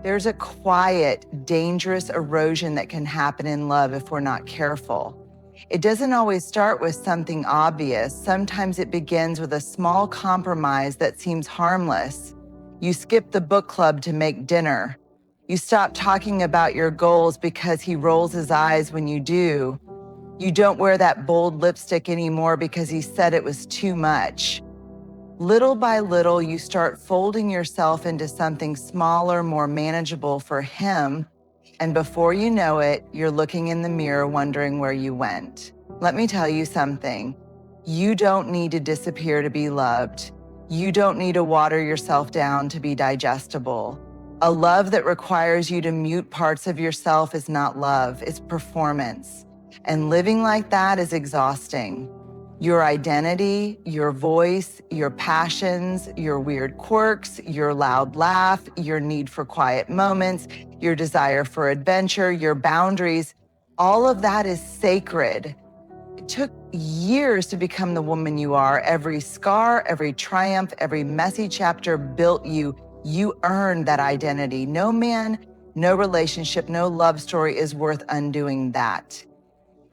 There's a quiet, dangerous erosion that can happen in love if we're not careful. It doesn't always start with something obvious. Sometimes it begins with a small compromise that seems harmless. You skip the book club to make dinner. You stop talking about your goals because he rolls his eyes when you do. You don't wear that bold lipstick anymore because he said it was too much. Little by little, you start folding yourself into something smaller, more manageable for him. And before you know it, you're looking in the mirror wondering where you went. Let me tell you something. You don't need to disappear to be loved. You don't need to water yourself down to be digestible. A love that requires you to mute parts of yourself is not love, it's performance. And living like that is exhausting. Your identity, your voice, your passions, your weird quirks, your loud laugh, your need for quiet moments, your desire for adventure, your boundaries, all of that is sacred. It took years to become the woman you are. Every scar, every triumph, every messy chapter built you. You earned that identity. No man, no relationship, no love story is worth undoing that.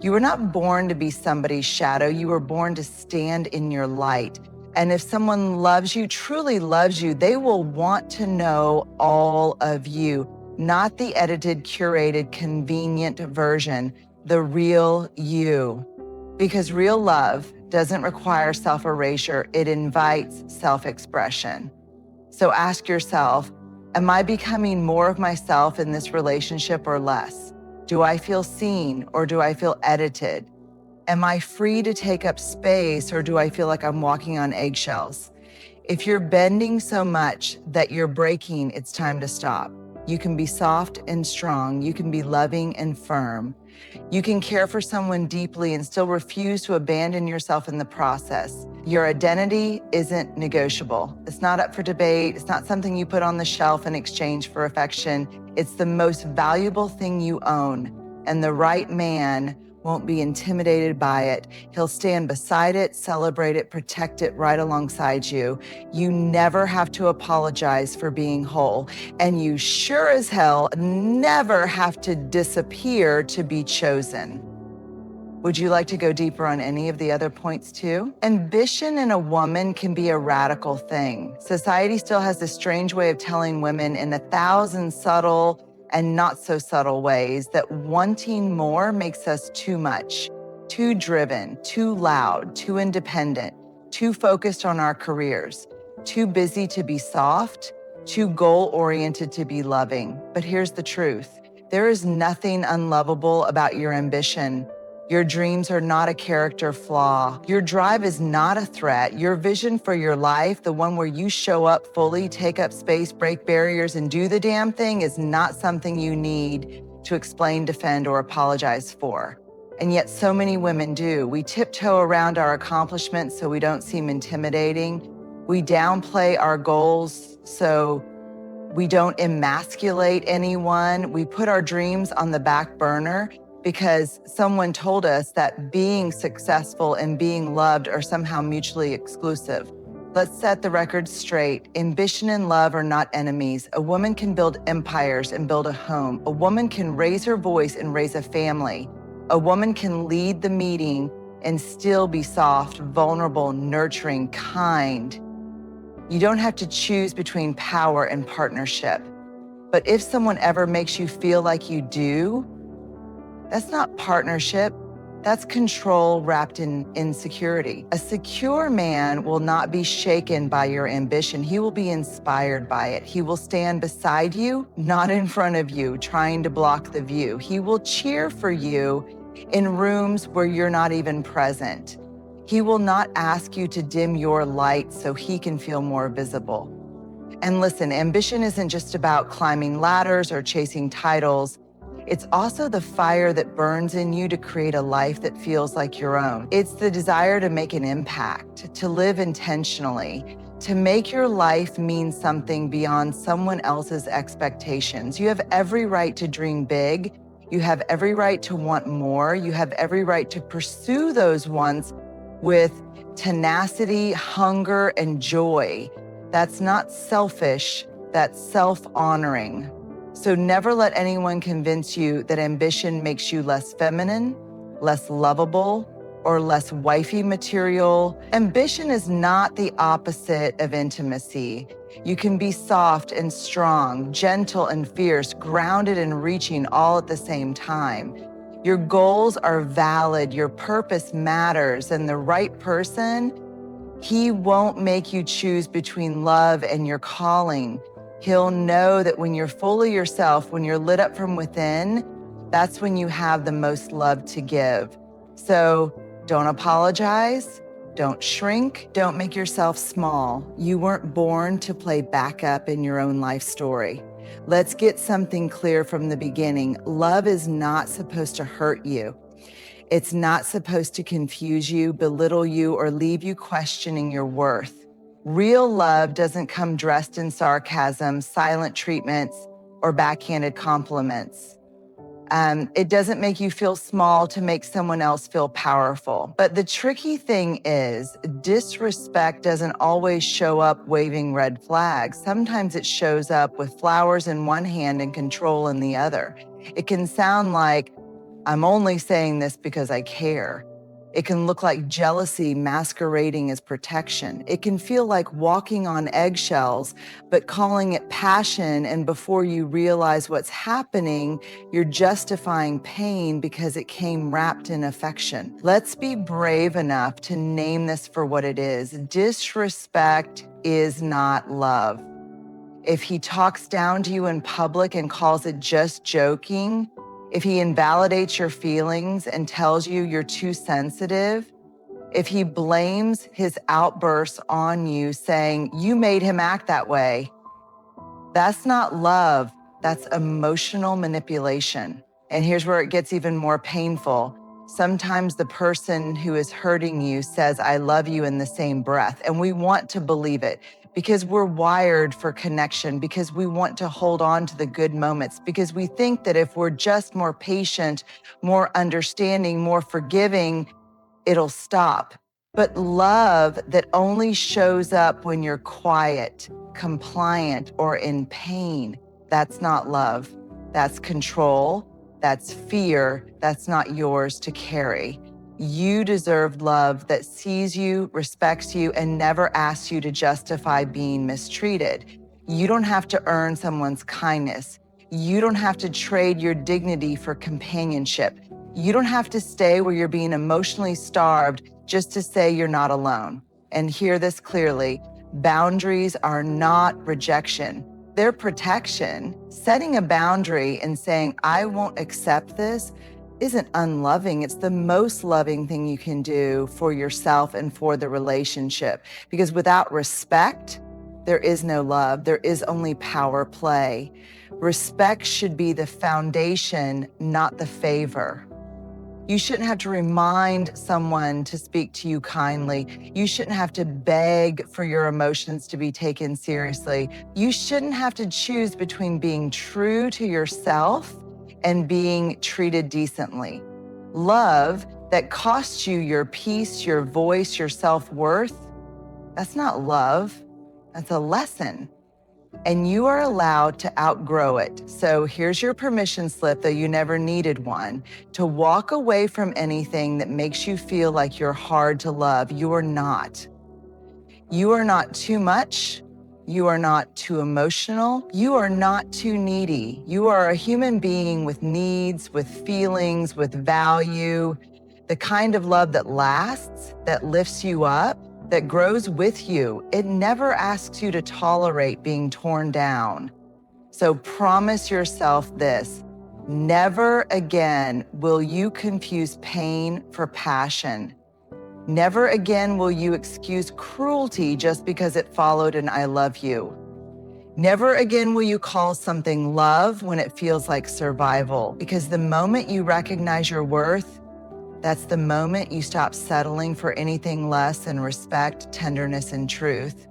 You were not born to be somebody's shadow. You were born to stand in your light. And if someone loves you, truly loves you, they will want to know all of you, not the edited, curated, convenient version, the real you. Because real love doesn't require self-erasure, it invites self-expression. So ask yourself, am I becoming more of myself in this relationship or less? Do I feel seen or do I feel edited? Am I free to take up space or do I feel like I'm walking on eggshells? If you're bending so much that you're breaking, it's time to stop. You can be soft and strong. You can be loving and firm. You can care for someone deeply and still refuse to abandon yourself in the process. Your identity isn't negotiable. It's not up for debate. It's not something you put on the shelf in exchange for affection. It's the most valuable thing you own, and the right man won't be intimidated by it. He'll stand beside it, celebrate it, protect it right alongside you. You never have to apologize for being whole, and you sure as hell never have to disappear to be chosen. Would you like to go deeper on any of the other points too? Ambition in a woman can be a radical thing. Society still has this strange way of telling women in 1,000 subtle and not so subtle ways that wanting more makes us too much, too driven, too loud, too independent, too focused on our careers, too busy to be soft, too goal-oriented to be loving. But here's the truth. There is nothing unlovable about your ambition. Your dreams are not a character flaw. Your drive is not a threat. Your vision for your life, the one where you show up fully, take up space, break barriers, and do the damn thing, is not something you need to explain, defend, or apologize for. And yet so many women do. We tiptoe around our accomplishments so we don't seem intimidating. We downplay our goals so we don't emasculate anyone. We put our dreams on the back burner because someone told us that being successful and being loved are somehow mutually exclusive. Let's set the record straight. Ambition and love are not enemies. A woman can build empires and build a home. A woman can raise her voice and raise a family. A woman can lead the meeting and still be soft, vulnerable, nurturing, kind. You don't have to choose between power and partnership. But if someone ever makes you feel like you do, that's not partnership, that's control wrapped in insecurity. A secure man will not be shaken by your ambition. He will be inspired by it. He will stand beside you, not in front of you, trying to block the view. He will cheer for you in rooms where you're not even present. He will not ask you to dim your light so he can feel more visible. And listen, ambition isn't just about climbing ladders or chasing titles. It's also the fire that burns in you to create a life that feels like your own. It's the desire to make an impact, to live intentionally, to make your life mean something beyond someone else's expectations. You have every right to dream big. You have every right to want more. You have every right to pursue those wants with tenacity, hunger, and joy. That's not selfish, that's self-honoring. So never let anyone convince you that ambition makes you less feminine, less lovable, or less wifey material. Ambition is not the opposite of intimacy. You can be soft and strong, gentle and fierce, grounded and reaching all at the same time. Your goals are valid, your purpose matters, and the right person, he won't make you choose between love and your calling. He'll know that when you're fully yourself, when you're lit up from within, that's when you have the most love to give. So don't apologize, don't shrink, don't make yourself small. You weren't born to play backup in your own life story. Let's get something clear from the beginning. Love is not supposed to hurt you. It's not supposed to confuse you, belittle you, or leave you questioning your worth. Real love doesn't come dressed in sarcasm, silent treatments, or backhanded compliments. It doesn't make you feel small to make someone else feel powerful. But the tricky thing is, disrespect doesn't always show up waving red flags. Sometimes it shows up with flowers in one hand and control in the other. It can sound like, I'm only saying this because I care. It can look like jealousy masquerading as protection. It can feel like walking on eggshells, but calling it passion, and before you realize what's happening, you're justifying pain because it came wrapped in affection. Let's be brave enough to name this for what it is. Disrespect is not love. If he talks down to you in public and calls it just joking, if he invalidates your feelings and tells you you're too sensitive, if he blames his outbursts on you saying, you made him act that way, that's not love, that's emotional manipulation. And here's where it gets even more painful. Sometimes the person who is hurting you says, I love you in the same breath. And we want to believe it because we're wired for connection, because we want to hold on to the good moments, because we think that if we're just more patient, more understanding, more forgiving, it'll stop. But love that only shows up when you're quiet, compliant, or in pain, that's not love. That's control, that's fear, that's not yours to carry. You deserve love that sees you, respects you, and never asks you to justify being mistreated. You don't have to earn someone's kindness. You don't have to trade your dignity for companionship. You don't have to stay where you're being emotionally starved just to say you're not alone. And hear this clearly, boundaries are not rejection. They're protection. Setting a boundary and saying, I won't accept this, isn't unloving. It's the most loving thing you can do for yourself and for the relationship. Because without respect, there is no love. There is only power play. Respect should be the foundation, not the favor. You shouldn't have to remind someone to speak to you kindly. You shouldn't have to beg for your emotions to be taken seriously. You shouldn't have to choose between being true to yourself and being treated decently. Love that costs you your peace, your voice, your self-worth, that's not love, that's a lesson. And you are allowed to outgrow it. So here's your permission slip, though you never needed one, to walk away from anything that makes you feel like you're hard to love. You are not. You are not too much. You are not too emotional. You are not too needy. You are a human being with needs, with feelings, with value, the kind of love that lasts, that lifts you up, that grows with you. It never asks you to tolerate being torn down. So promise yourself this: never again will you confuse pain for passion. Never again will you excuse cruelty just because it followed an I love you. Never again will you call something love when it feels like survival, because the moment you recognize your worth, that's the moment you stop settling for anything less than respect, tenderness, and truth.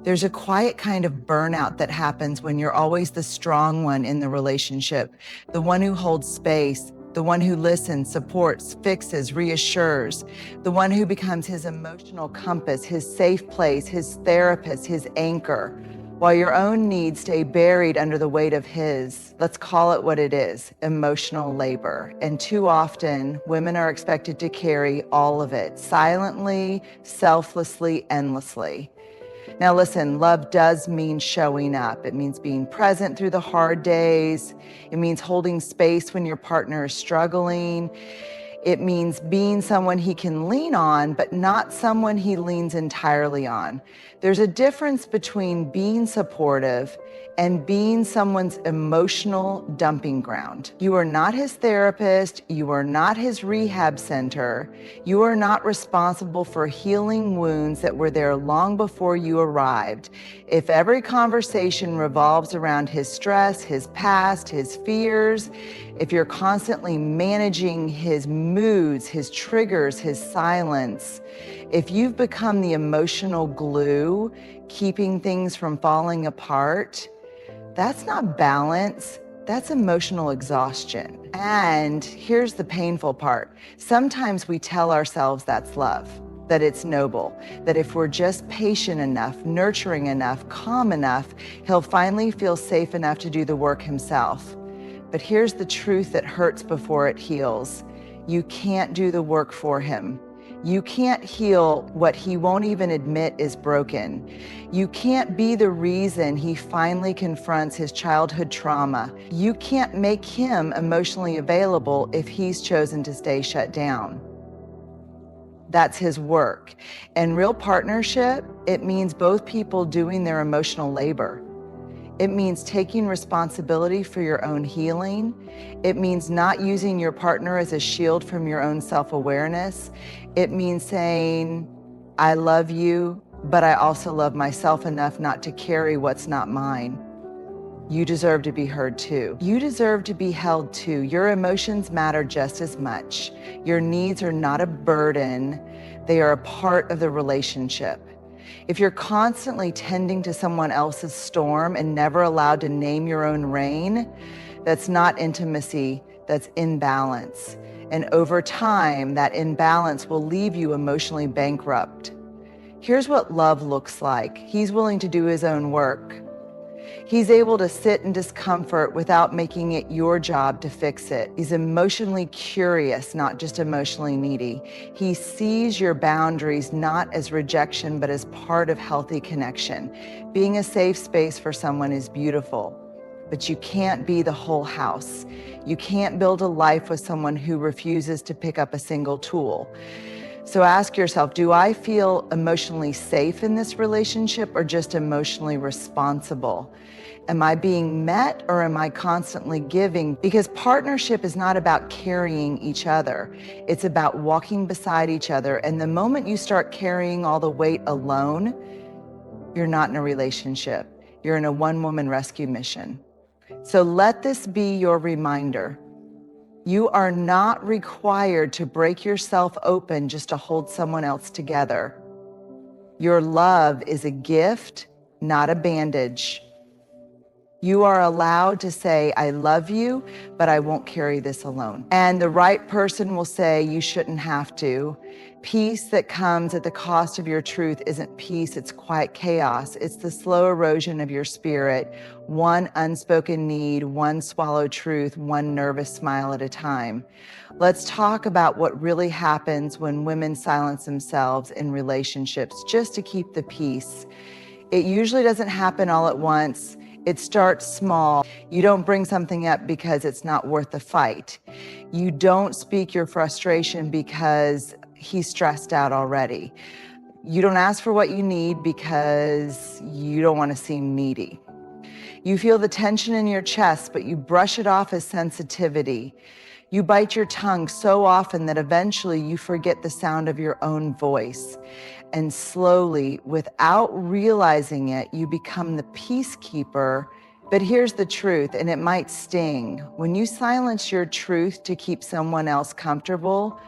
There's a quiet kind of burnout that happens when you're always the strong one in the relationship, the one who holds space, the one who listens, supports, fixes, reassures, the one who becomes his emotional compass, his safe place, his therapist, his anchor. while your own needs stay buried under the weight of his. Let's call it what it is, emotional labor. And too often, women are expected to carry all of it, silently, selflessly, endlessly. Now listen, love does mean showing up. It means being present through the hard days. It means holding space when your partner is struggling. It means being someone he can lean on, but not someone he leans entirely on. There's a difference between being supportive and being someone's emotional dumping ground. You are not his therapist. You are not his rehab center. You are not responsible for healing wounds that were there long before you arrived. If every conversation revolves around his stress, his past, his fears, if you're constantly managing his moods, his triggers, his silence, if you've become the emotional glue, keeping things from falling apart, that's not balance, that's emotional exhaustion. And here's the painful part. Sometimes we tell ourselves that's love, that it's noble, that if we're just patient enough, nurturing enough, calm enough, he'll finally feel safe enough to do the work himself. But here's the truth that hurts before it heals. You can't do the work for him. You can't heal what he won't even admit is broken. You can't be the reason he finally confronts his childhood trauma. You can't make him emotionally available if he's chosen to stay shut down. That's his work. And real partnership, it means both people doing their emotional labor. It means taking responsibility for your own healing. It means not using your partner as a shield from your own self-awareness. It means saying, I love you, but I also love myself enough not to carry what's not mine. You deserve to be heard too. You deserve to be held too. Your emotions matter just as much. Your needs are not a burden. They are a part of the relationship. If you're constantly tending to someone else's storm and never allowed to name your own rain, that's not intimacy, that's imbalance. And over time, that imbalance will leave you emotionally bankrupt. Here's what love looks like. He's willing to do his own work. He's able to sit in discomfort without making it your job to fix it. He's emotionally curious, not just emotionally needy. He sees your boundaries not as rejection, but as part of healthy connection. Being a safe space for someone is beautiful, but you can't be the whole house. You can't build a life with someone who refuses to pick up a single tool. So ask yourself, do I feel emotionally safe in this relationship or just emotionally responsible? Am I being met or am I constantly giving? Because partnership is not about carrying each other. It's about walking beside each other. And the moment you start carrying all the weight alone, you're not in a relationship. You're in a one-woman rescue mission. So let this be your reminder. You are not required to break yourself open just to hold someone else together. Your love is a gift, not a bandage. You are allowed to say, I love you, but I won't carry this alone. And the right person will say, you shouldn't have to. Peace that comes at the cost of your truth isn't peace, it's quiet chaos. It's the slow erosion of your spirit, one unspoken need, one swallowed truth, one nervous smile at a time. Let's talk about what really happens when women silence themselves in relationships just to keep the peace. It usually doesn't happen all at once. It starts small. You don't bring something up because it's not worth the fight. You don't speak your frustration because he's stressed out already. You don't ask for what you need because you don't want to seem needy. You feel the tension in your chest, but you brush it off as sensitivity. You bite your tongue so often that eventually you forget the sound of your own voice. And slowly, without realizing it, you become the peacekeeper. But here's the truth, and it might sting. When you silence your truth to keep someone else comfortable,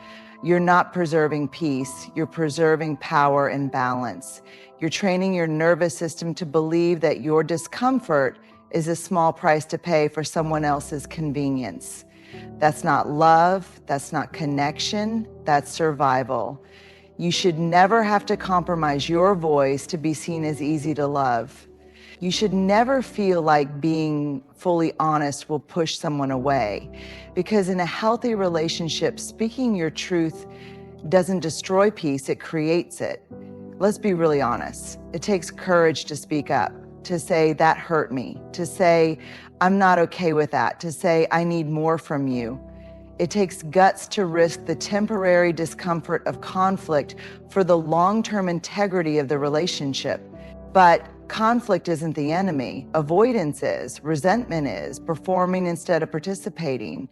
you're not preserving peace, you're preserving power and balance. You're training your nervous system to believe that your discomfort is a small price to pay for someone else's convenience. That's not love, that's not connection, that's survival. You should never have to compromise your voice to be seen as easy to love. You should never feel like being fully honest will push someone away, because in a healthy relationship, speaking your truth doesn't destroy peace, it creates it. Let's be really honest. It takes courage to speak up, to say, that hurt me, to say, I'm not okay with that, to say, I need more from you. It takes guts to risk the temporary discomfort of conflict for the long-term integrity of the relationship. But conflict isn't the enemy. Avoidance is, resentment is, performing instead of participating.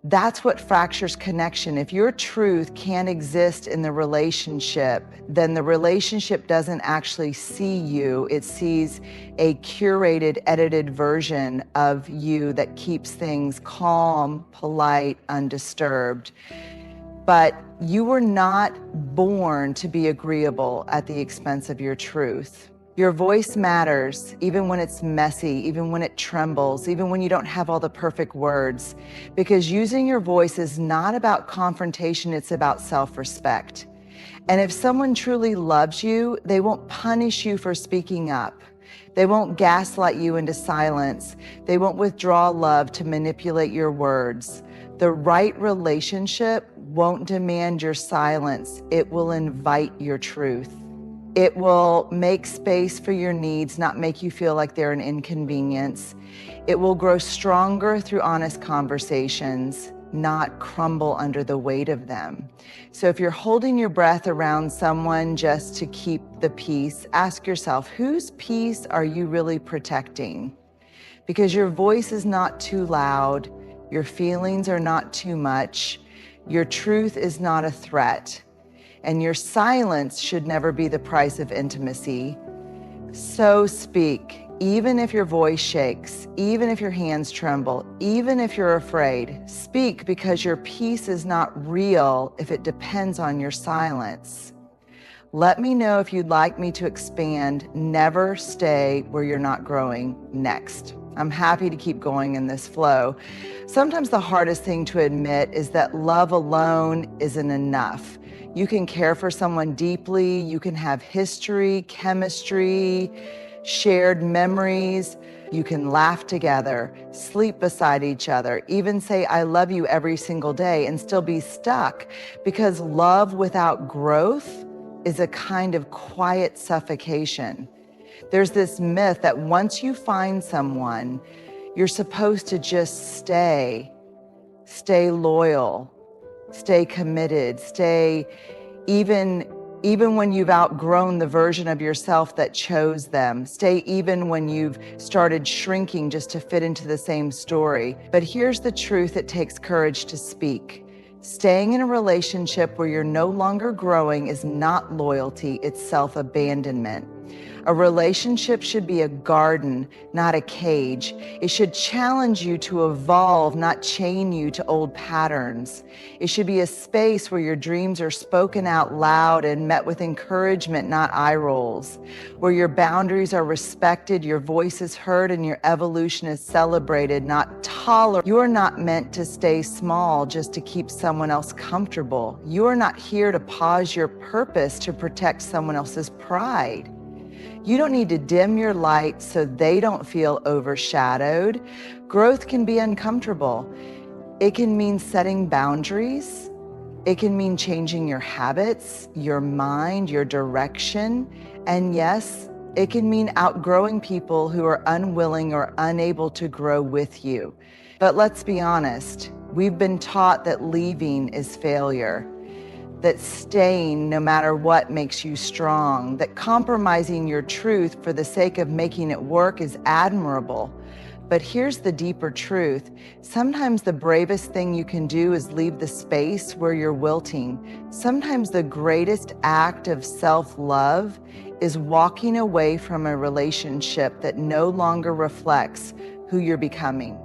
That's what fractures connection. If your truth can't exist in the relationship, then the relationship doesn't actually see you. It sees a curated, edited version of you that keeps things calm, polite, undisturbed. But you were not born to be agreeable at the expense of your truth. Your voice matters, even when it's messy, even when it trembles, even when you don't have all the perfect words, because using your voice is not about confrontation, it's about self-respect. And if someone truly loves you, they won't punish you for speaking up. They won't gaslight you into silence. They won't withdraw love to manipulate your words. The right relationship won't demand your silence. It will invite your truth. It will make space for your needs, not make you feel like they're an inconvenience. It will grow stronger through honest conversations, not crumble under the weight of them. So if you're holding your breath around someone just to keep the peace, ask yourself, whose peace are you really protecting? Because your voice is not too loud, your feelings are not too much, your truth is not a threat. And your silence should never be the price of intimacy. So speak, even if your voice shakes, even if your hands tremble, even if you're afraid. Speak, because your peace is not real if it depends on your silence. Let me know if you'd like me to expand Never Stay Where You're Not Growing next. I'm happy to keep going in this flow. Sometimes the hardest thing to admit is that love alone isn't enough. You can care for someone deeply, you can have history, chemistry, shared memories, you can laugh together, sleep beside each other, even say, I love you every single day and still be stuck, because love without growth is a kind of quiet suffocation. There's this myth that once you find someone, you're supposed to just stay loyal, stay committed, stay even when you've outgrown the version of yourself that chose them, stay even when you've started shrinking just to fit into the same story. But here's the truth it takes courage to speak. Staying in a relationship where you're no longer growing is not loyalty, it's self-abandonment. A relationship should be a garden, not a cage. It should challenge you to evolve, not chain you to old patterns. It should be a space where your dreams are spoken out loud and met with encouragement, not eye rolls. Where your boundaries are respected, your voice is heard, and your evolution is celebrated, not tolerated. You are not meant to stay small just to keep someone else comfortable. You are not here to pause your purpose to protect someone else's pride. You don't need to dim your light so they don't feel overshadowed. Growth can be uncomfortable. It can mean setting boundaries. It can mean changing your habits, your mind, your direction. And yes, it can mean outgrowing people who are unwilling or unable to grow with you. But let's be honest, we've been taught that leaving is failure, that staying no matter what makes you strong, that compromising your truth for the sake of making it work is admirable. But here's the deeper truth. Sometimes the bravest thing you can do is leave the space where you're wilting. Sometimes the greatest act of self-love is walking away from a relationship that no longer reflects who you're becoming.